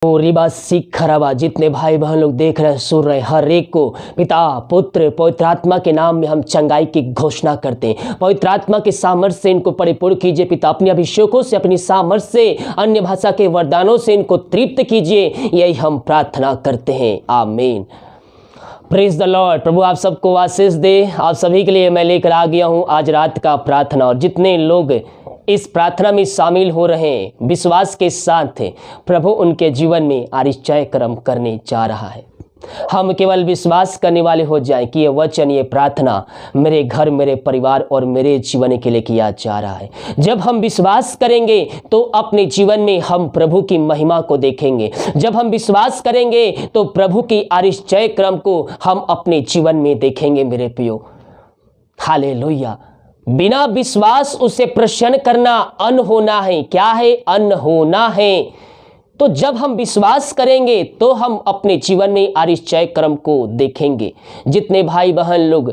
ओ रिबा सीख खराबा, जितने भाई बहन लोग देख रहे हैं, सुन रहे हैं, हर एक को पिता पुत्र पवित्र आत्मा के नाम में हम चंगाई की घोषणा करते हैं। पवित्र आत्मा के सामर्थ्य से इनको परिपूर्ण कीजिए पिता, अपने अभिषेकों से, अपनी सामर्थ्य से, अन्य भाषा के वरदानों से इनको तृप्त कीजिए, यही हम प्रार्थना करते हैं, आमीन। Praise the Lord. प्रभु आप सबको आशीष दे। आप सभी के लिए मैं लेकर आ गया हूँ आज रात का प्रार्थना, और जितने लोग इस प्रार्थना में शामिल हो रहे हैं विश्वास के साथ, प्रभु उनके जीवन में आश्चर्य कर्म करने जा रहा है। हम केवल विश्वास करने वाले हो जाएं कि ये वचन, ये प्रार्थना मेरे घर, मेरे परिवार और मेरे जीवन के लिए किया जा रहा है। जब हम विश्वास करेंगे तो अपने जीवन में हम प्रभु की महिमा को देखेंगे। जब हम विश्वास करेंगे तो प्रभु की आश्चर्य क्रम को हम अपने जीवन में देखेंगे मेरे प्रियो। हालेलुया। बिना विश्वास उसे प्रसन्न करना अन्न होना है। क्या है? अन्न होना है। तो जब हम विश्वास करेंगे तो हम अपने जीवन में आश्चर्य कर्म को देखेंगे। जितने भाई बहन लोग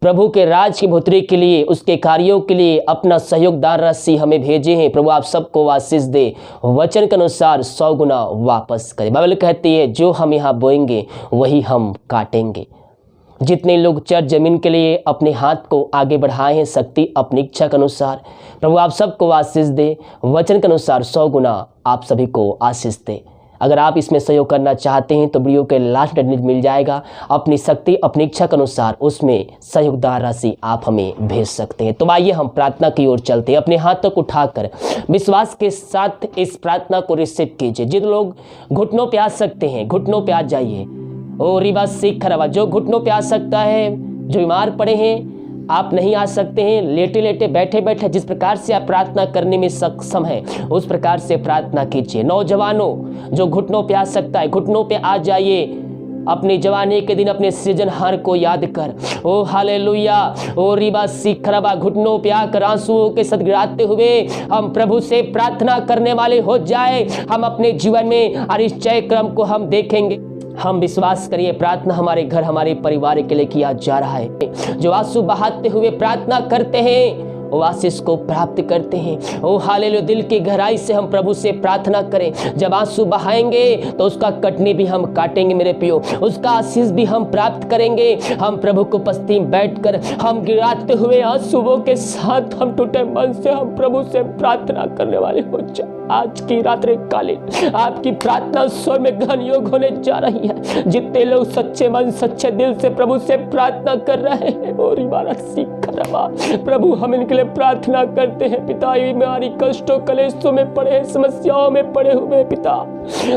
प्रभु के राज की बढ़ोतरी के लिए, उसके कार्यों के लिए अपना सहयोगदान राशि हमें भेजे हैं, प्रभु आप सबको आशीष दे, वचन के अनुसार 100 गुना वापस करे। बाइबल कहती है जो हम यहाँ बोएंगे वही हम काटेंगे। जितने लोग चर्च जमीन के लिए अपने हाथ को आगे बढ़ाए हैं शक्ति अपनी इच्छा के अनुसार, प्रभु आप सबको आशीष दे, वचन के अनुसार 100 गुना आप सभी को आशीष दे। अगर आप इसमें सहयोग करना चाहते हैं तो वीडियो के लास्ट में मिल जाएगा, अपनी शक्ति अपनी इच्छा के अनुसार उसमें सहयोगदान राशि आप हमें भेज सकते हैं। तो आइए हम प्रार्थना की ओर चलते हैं। अपने हाथों को उठाकर विश्वास के साथ इस प्रार्थना को रिसीव कीजिए। जिन लोग घुटनों पे आ सकते हैं घुटनों पे आ जाइए। ओ रिबा सीख खराबा, जो घुटनों पे आ सकता है, जो बीमार पड़े हैं, आप नहीं आ सकते हैं, लेटे लेटे बैठे बैठे जिस प्रकार से आप प्रार्थना करने में सक्षम हैं उस प्रकार से प्रार्थना कीजिए। नौजवानों, जो घुटनों पे आ सकता है घुटनों पे आ जाइए। अपने जवानी के दिन अपने सृजनहार को याद कर। ओ हालेलुया। ओ रिबा सीख खराबा, घुटनों पे आकर आंसुओं के साथ गिराते हुए हम प्रभु से प्रार्थना करने वाले हो जाए। हम अपने जीवन में आश्चर्य क्रम को हम देखेंगे। हम विश्वास करिए, प्रार्थना हमारे घर, हमारे परिवार के लिए किया जा रहा है। जो आंसू बहाते हुए प्रार्थना करते हैं वो आशीष को प्राप्त करते हैं। ओ हालेलुया। दिल की गहराई से हम प्रभु से प्रार्थना करें। जब आंसू बहाएंगे तो उसका कटनी भी हम काटेंगे मेरे प्रियो, उसका आशीष भी हम प्राप्त करेंगे। हम प्रभु को उपस्थिति में बैठकर हम गिराते हुए आंसुओं के साथ हम टूटे मन से हम प्रभु से प्रार्थना करने वाले हो जाए। आज की रात्रि कालीन आपकी प्रार्थना स्वर में ग्रहण योग होने जा रही है। जितने लोग सच्चे मन सच्चे दिल से प्रभु से प्रार्थना कर रहे हैं, और इबारत सीख खराबा, प्रभु हम इनके लिए प्रार्थना करते हैं। पिता बीमारी कष्टों कलेशों में पड़े हैं, समस्याओं में पड़े हुए पिता,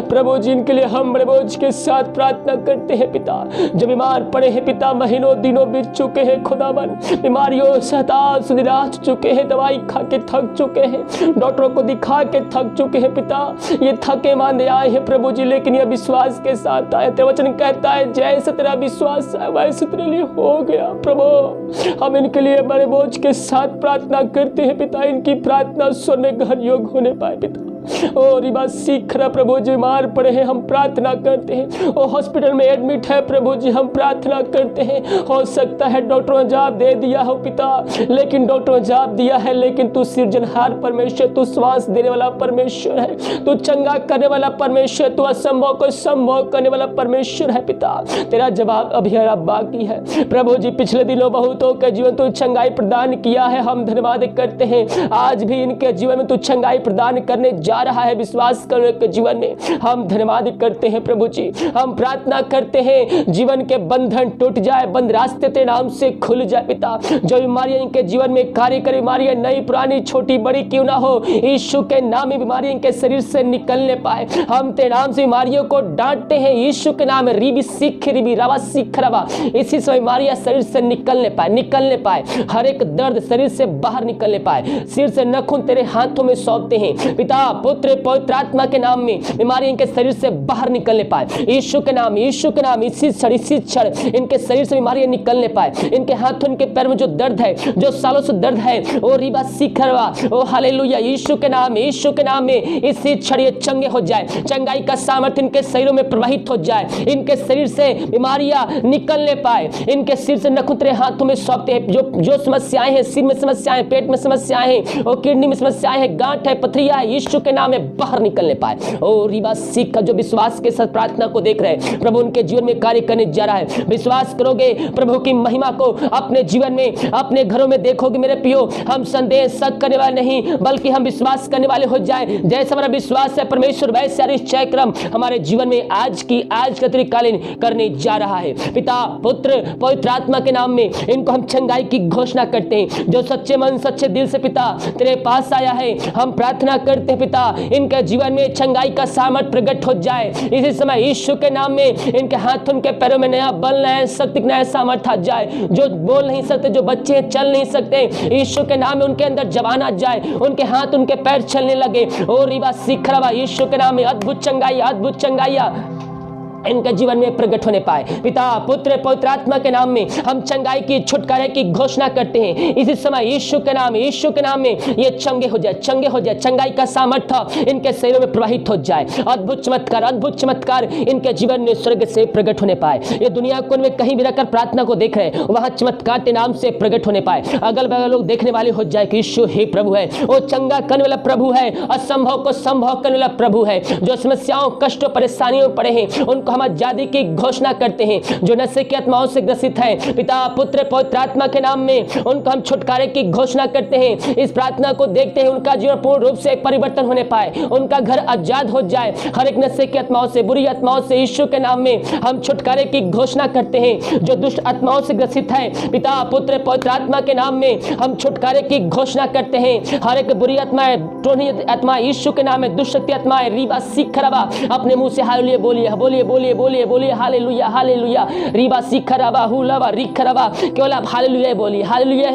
प्रभु जी इनके लिए हम बड़े बोझ के साथ प्रार्थना करते हैं पिता। जो बीमार पड़े हैं पिता, महीनों दिनों बीत चुके हैं खुदावन, बीमारियों से हताश निराश चुके हैं, दवाई खा के थक चुके हैं, डॉक्टरों को दिखा के थक चुके हैं पिता। ये थके मांदे आए हैं प्रभु जी, लेकिन ये विश्वास के साथ आए थे। वचन कहता है जैसे तेरा विश्वास है वैसे तेरे लिए हो गया। प्रभु हम इनके लिए बड़े बोझ के साथ प्रार्थना करते हैं पिता। इनकी प्रार्थना सुनने ग्रहण योग होने पाए पिता। और ये बात सीख रहा प्रभु जी, बीमार पड़े हैं हम प्रार्थना करते हैं। वो हॉस्पिटल में एडमिट है प्रभु जी, हम प्रार्थना करते हैं। हो सकता है डॉक्टरों ने जवाब दे दिया हो पिता, लेकिन डॉक्टरों ने जवाब दिया है, लेकिन तू सृजनहार परमेश्वर, तू श्वास देने वाला परमेश्वर है, तू चंगा करने वाला परमेश्वर, तू असंभव को संभव करने वाला परमेश्वर है पिता। तेरा जवाब अभी बाकी है प्रभु जी। पिछले दिनों बहुतों के जीवन तू चंगाई प्रदान किया है, हम धन्यवाद करते हैं। आज भी इनके जीवन में तू चंगाई प्रदान करने जा रहा है। विश्वास करने के जीवन में हम धन्यवाद करते हैं प्रभु जी। हम प्रार्थना करते हैं जीवन के बंधन टूट जाए, बंद रास्ते तेरे नाम से खुल जाए पिता। जो बीमारियां इनके जीवन में कार्य करे, बीमारियां नई पुरानी छोटी बड़ी क्यों ना हो, यीशु के नाम में बीमारियां इनके शरीर से निकलने पाए। हम तेरे नाम से बीमारियों को डांटते हैं यीशु के नाम में। रिबी सीख रिबी रवा सीख रवा, इसी से बीमारियां शरीर से निकलने पाए। हर एक दर्द शरीर से बाहर निकलने पाए। सिर से नखून तेरे हाथों में सौंपते हैं पिता, पुत्र पवित्र आत्मा के नाम में बीमारी इनके शरीर से बाहर निकलने पाए। यीशु के नाम इसी क्षण इनके शरीर से बीमारियां निकलने पाए। इनके हाथों इनके पैर में जो दर्द है, जो सालों से दर्द है, ओ रिबा सीखरवा, ओ हालेलुया, यीशु के नाम में इसी क्षण ये चंगे हो जाए। चंगाई का सामर्थ्य इनके शरीरों में प्रवाहित हो जाए। इनके शरीर से बीमारियां निकलने पाए। इनके सिर से नखून तेरे हाथों में सौंपते हैं। जो समस्याएं हैं, सिर में समस्याएं, पेट में समस्याएं हैं, और किडनी में समस्याएं हैं, गांठ है, पथरिया है, यीशु के के नाम में बाहर निकलने पाए। और रिबा सीख का जो विश्वास के साथ प्रार्थना को देख रहे हैं, प्रभु उनके जीवन में कार्य करने जा रहा है। विश्वास करोगे, प्रभु की महिमा को अपने जीवन में, अपने घरों में देखोगे मेरे प्रियो। हम संदेह शक करने वाले नहीं, बल्कि हम विश्वास करने वाले हो जाए। जैसा हमारा विश्वास है परमेश्वर वैसे निश्चय क्रम हमारे जीवन में आज का त्रिकालीन करने जा रहा है। पिता, पुत्र, पवित्र आत्मा के नाम में इनको हम चंगाई की घोषणा करते हैं। जो सच्चे मन सच्चे दिल से पिता तेरे पास आया है, हम प्रार्थना करते हैं पिता इनके जीवन में चंगाई का सामर्थ प्रकट हो जाए। इसी समय यीशु के नाम में इनके हाथ उनके पैरों में नया बल, नया शक्ति, नया सामर्थ आ जाए। जो बोल नहीं सकते, जो बच्चे चल नहीं सकते, यीशु के नाम में उनके अंदर जवान आ जाए, उनके हाथ उनके पैर चलने लगे। और रिबा सीखरवा यीशु के नाम में अद्भुत चंगाइया इनके जीवन में प्रकट होने पाए। पिता, पुत्र, पवित्र आत्मा के नाम में हम चंगाई की, छुटकारे की घोषणा करते हैं। इसी समय यीशु के नाम में ये चंगे हो जाए, चंगाई का सामर्थ्य इनके शरीरों में प्रवाहित हो जाए। अद्भुत चमत्कार इनके जीवन में स्वर्ग से प्रकट होने पाए। ये दुनिया को में कहीं भी रहकर प्रार्थना को देख रहे हैं, वहां चमत्कार के नाम से प्रकट होने पाए। अगल बगल लोग देखने वाले हो जाए कि यीशु ही प्रभु है, वो चंगा करने वाला प्रभु है, असंभव को संभव करने वाला प्रभु है। जो समस्याओं, कष्टों, परेशानियों में पड़े हैं उनको हम आजादी की घोषणा करते हैं। जो नशे की आत्माओं से ग्रसित है, पिता, पुत्र, पवित्र आत्मा के नाम में उनको हम छुटकारे की घोषणा करते हैं। इस प्रार्थना को देखते हैं उनका जीवन पूर्ण रूप से परिवर्तन होने पाए, उनका घर आजाद हो जाए हर एक नशे की आत्माओं से, बुरी आत्माओं से। यीशु के नाम में हम छुटकारे की घोषणा करते हैं। जो दुष्ट आत्माओं से ग्रसित है, पिता, पुत्र, पवित्र आत्मा के नाम में हम छुटकारे की घोषणा करते हैं। हर एक बुरी आत्माएं, टोनी आत्मा यीशु के नाम में, दुष्ट आत्माएं, रीबा सीखरवा अपने मुंह से हालेलुया बोलिए हालेलुया। रीबा सीखरवा हुलवा रिखरवा, केवल आप हालेलुया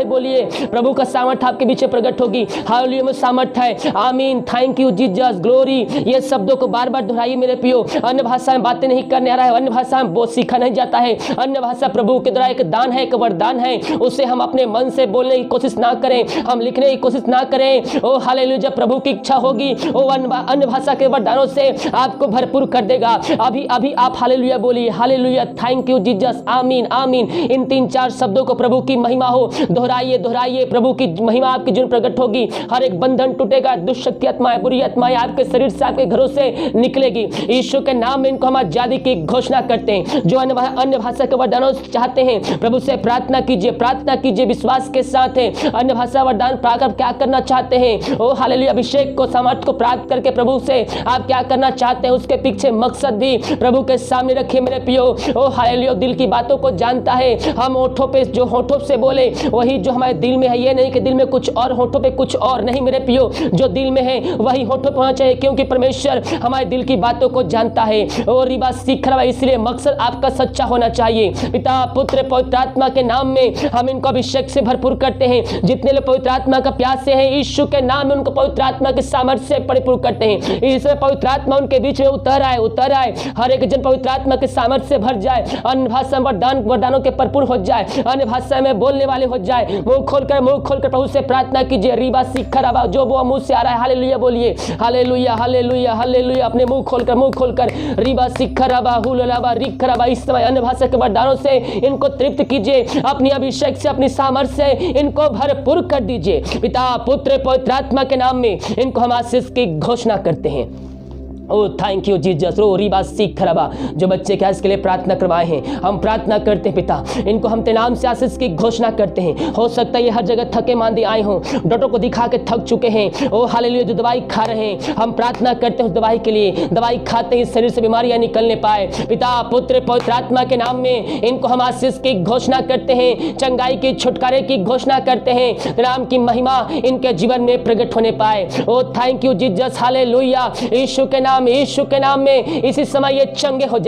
बोलिए। प्रभु का सामर्थ आपके पीछे प्रकट होगी। हालेलुया में सामर्थ है। आमीन, थैंक यू जीसस, ग्लोरी। ये शब्दों को बार बार दोहराइए मेरे प्रियो। अन्य भाषा में बातें नहीं करने आ रहा है, अन्य भाषा में वो सीखा नहीं जाता है। अन्य भाषा प्रभु के द्वारा एक दान है, एक वरदान है। उसे हम अपने मन से बोलने की कोशिश ना करें, हम लिखने की कोशिश ना करें। ओ हालेलुया, जब प्रभु की इच्छा होगी वो अन्य भाषा के वरदानों से आपको भरपूर कर देगा। अभी आप हालेलुया बोलिए, हालेलुया, थैंक यू जीसस, आमीन। इन 3-4 शब्दों को प्रभु की महिमा हो दोहराइए। प्रभु की महिमा आपके जीवन प्रकट होगी। हर एक बंधन टूटेगा, दुष्शक्ति आत्माएं, बुरी आत्माएं आपके शरीर से, आपके घरों से निकलेगी। यीशु के नाम में इनको हम आजादी की घोषणा करते हैं। जो अन्य भाषा के वरदानों चाहते हैं, प्रभु से प्रार्थना कीजिए विश्वास के साथ है। अन्य भाषा वरदान पाकर क्या करना चाहते हैं, ओ हालेलुया, अभिषेक को, सामर्थ को प्राप्त करके प्रभु से आप क्या करना चाहते हैं, उसके पीछे मकसद भी प्रभु के सामने रखिए मेरे प्रियो। ओ हालेलुया, दिल की बातों को जानता है। हम होठों से बोले वही जो हमारे दिल में है। ये नहीं कि दिल में कुछ और, होठों पे कुछ और नहीं मेरे प्रियो। जो दिल में है वही होठों पे होना चाहिए, क्योंकि परमेश्वर हमारे दिल की बातों को जानता है। और रिबा सीखरवा, इसलिए मकसद आपका सच्चा होना चाहिए। पिता, पुत्र, पवित्र आत्मा के नाम में हम इनको अभिषेक से भरपूर करते हैं। जितने लोग पवित्र आत्मा का प्यासे हैं, यीशु के नाम में उनको पवित्र आत्मा के सामर्थ्य से परिपूर्ण करते हैं। इसलिए पवित्र आत्मा उनके बीच में उतर आए। हर एक जन पवित्र आत्मा के सामर्थ्य से भर जाए, अन्य भाषा में वरदानों के भरपूर हो जाए, अन्य भाषा में बोलने वाले हो जाए। मुंह खोलकर प्रभु से प्रार्थना कीजिए। रीबा सीखरवा, जो वो मुंह से आ रहा है हालेलुया बोलिए, हालेलुया। अपने मुंह खोलकर रीबा सीखरवा हुलवा रिखरवा। इस समय अन्य भाषा के वरदानों से इनको तृप्त कीजिए, अपनी अभिषेक से, अपनी सामर्थ्य से इनको भरपूर कर दीजिए। पिता, पुत्र, पवित्र आत्मा के नाम में इनको हम आशीष की घोषणा करते हैं। Oh thank you Jesus. रो रीबा सीखरवा, जो बच्चे के इसके लिए प्रार्थना करवाए हैं, हम प्रार्थना करते हैं पिता, इनको हम तेरे नाम से आशीष की घोषणा करते हैं। हो सकता है ये हर जगह थके मांदे आए हों, डॉक्टर को दिखा के थक चुके हैं। ओ हालेलुया, जो दवाई खा रहे हैं, हम प्रार्थना करते हैं उस दवाई के लिए। दवाई खाते ही शरीर से बीमारियां निकलने पाए। पिता, पुत्र, पवित्र आत्मा के नाम में इनको हम आशीष की घोषणा करते हैं, चंगाई की, छुटकारे की घोषणा करते हैं। तेरे नाम की महिमा इनके जीवन में प्रकट होने पाए। ओ थैंक यू जीसस, हालेलुया। यीशु के नाम में इसी समय ये चंगे हो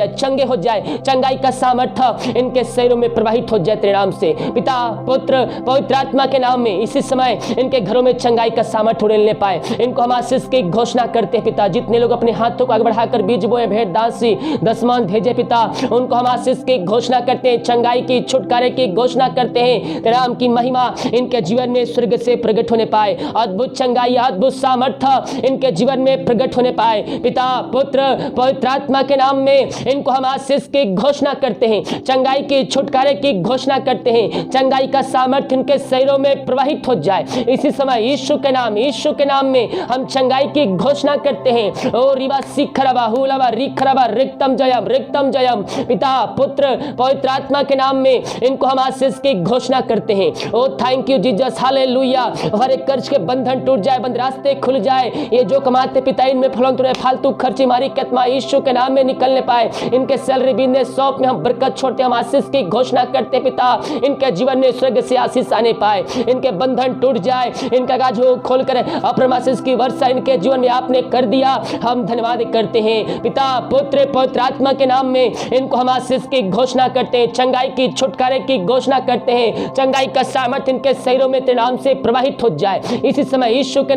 जाए। चंगाई का सामर्थ्य इनके शरीरों में प्रवाहित हो जाए तेरे नाम से। पिता, पुत्र, पवित्र आत्मा के नाम में इसी समय इनके घरों में चंगाई का सामर्थ्य उड़ेलने पाए। इनको हम आशीष की घोषणा करते हैं पिता। जितने लोग अपने हाथों को आगे बढ़ाकर बीज बोए, भेंट, दासी, दशमांश भेजे पिता, उनको हम आशीष की घोषणा करते हैं, चंगाई की, छुटकारे की घोषणा करते हैं। तेरे नाम की महिमा इनके जीवन में स्वर्ग से प्रकट होने पाए। अद्भुत चंगाई, अद्भुत सामर्थ्य इनके जीवन में प्रकट होने पाए। पिता, पिता पुत्र पवित्र आत्मा के नाम में इनको हम आशीष की घोषणा करते हैं, चंगाई की छुटकारे की घोषणा करते हैं, चंगाई का सामर्थ्य इनके शरीरों में प्रवाहित हो जाए। इसी समय यीशु के नाम में हम चंगाई की घोषणा करते हैं। ओ रिवा सिखरवा हुलवा रिखरवा रिक्तम जयम पिता पुत्र पवित्र आत्मा के नाम में इनको हम आशीष की घोषणा करते हैं। Oh thank you Jesus, hallelujah. हर एक कर्ज के बंधन टूट जाए, बंद रास्ते खुल जाए, ये जो कमाते पिता इनमें फालतू खर्ची मारी की आत्मा यीशु के नाम में निकलने पाए। इनके सैलरी बिजनेस शॉप में हम बरकत छोड़ते, हम आशीष की घोषणा करते पिता, इनके जीवन में स्वर्ग से आशीष आने पाए, इनके बंधन टूट जाए, इनका गाज खोल कर अपने आशीष की वर्षा इनके जीवन में आपने कर दिया। हम धन्यवाद करते हैं पिता पुत्र पवित्र आत्मा के नाम में इनको हम आशीष की घोषणा करते हैं, चंगाई की छुटकारे की घोषणा करते हैं, चंगाई का सामर्थ्य इनके शरीरों में तेरे नाम से प्रवाहित हो जाए। इसी समय यीशु के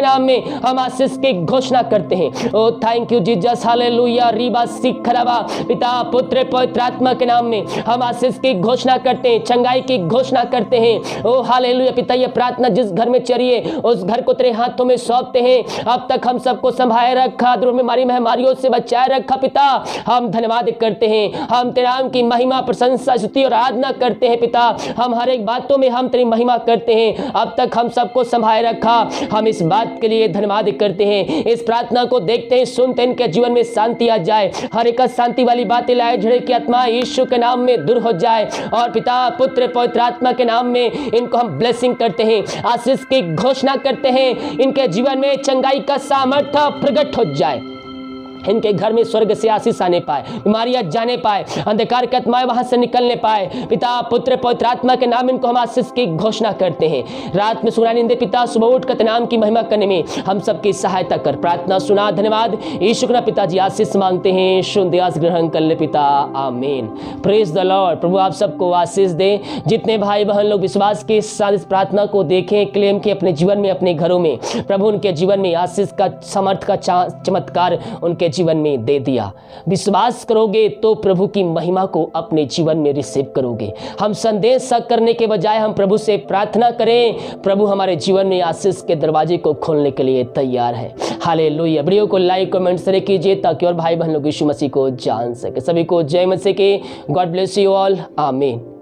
नाम में हम आशीष की घोषणा करते हैं। Oh thank you Jesus, hallelujah. रीबा सिखरवा पिता पुत्र पवित्र आत्मा के नाम में हम आशीष की घोषणा करते हैं, चंगाई की घोषणा करते हैं। ओ हालेलुया पिता, ये प्रार्थना जिस घर में चलिए उस घर को तेरे हाथों में सौंपते हैं। अब तक हम सबको संभाले रखा, बीमारियों से बचाए रखा पिता, हम धन्यवाद करते हैं। हम तेरे नाम की महिमा प्रशंसा स्तुति और आराधना करते हैं पिता, हम हर एक बातों में हम तेरी महिमा करते हैं। अब तक हम सबको संभाले रखा, हम इस बात के लिए धन्यवाद करते हैं। इस प्रार्थना को देखते हैं, सुनते हैं, इनके जीवन में शांति आ जाए, हर एक शांति वाली बातें लाए, झड़े की आत्मा यीशु के नाम में दूर हो जाए। और पिता पुत्र पवित्र आत्मा के नाम में इनको हम ब्लेसिंग करते हैं, आशीष की घोषणा करते हैं, इनके जीवन में चंगाई का सामर्थ्य प्रकट हो जाए, इनके घर में स्वर्ग से आशीष आने पाए, बीमारियां जाने पाए, अंधकार की आत्माएं वहां से निकलने पाए। पिता पुत्र पवित्र आत्मा के नाम इनको हम आशीष की घोषणा करते हैं। रात में सुना नींदे पिता, सुबह उठकर तेरे नाम की महिमा करने में हम सबकी सहायता कर। प्रार्थना सुना, धन्यवाद यीशु के पिताजी, आशीष मांगते हैं, शुद्ध आस ग्रहण कर ले पिता, आमीन। Praise the Lord. प्रभु आप सबको आशीष दे। जितने भाई बहन लोग विश्वास के साथ इस प्रार्थना को देखें, क्लेम के अपने जीवन में, अपने घरों में, प्रभु उनके जीवन में आशीष का समर्थ का चमत्कार उनके जीवन में दे दिया। विश्वास करोगे तो प्रभु की महिमा को अपने जीवन में रिसीव करोगे। हम संदेश करने के बजाय हम प्रभु से प्रार्थना करें, प्रभु हमारे जीवन में आशीष के दरवाजे को खोलने के लिए तैयार है। हालेलुया। वीडियो को लाइक कमेंट शेयर कीजिए ताकि और भाई बहन लोग यीशु मसीह को जान सके। सभी को जय मसीह की। गॉड ब्लेस यू ऑल, आमीन।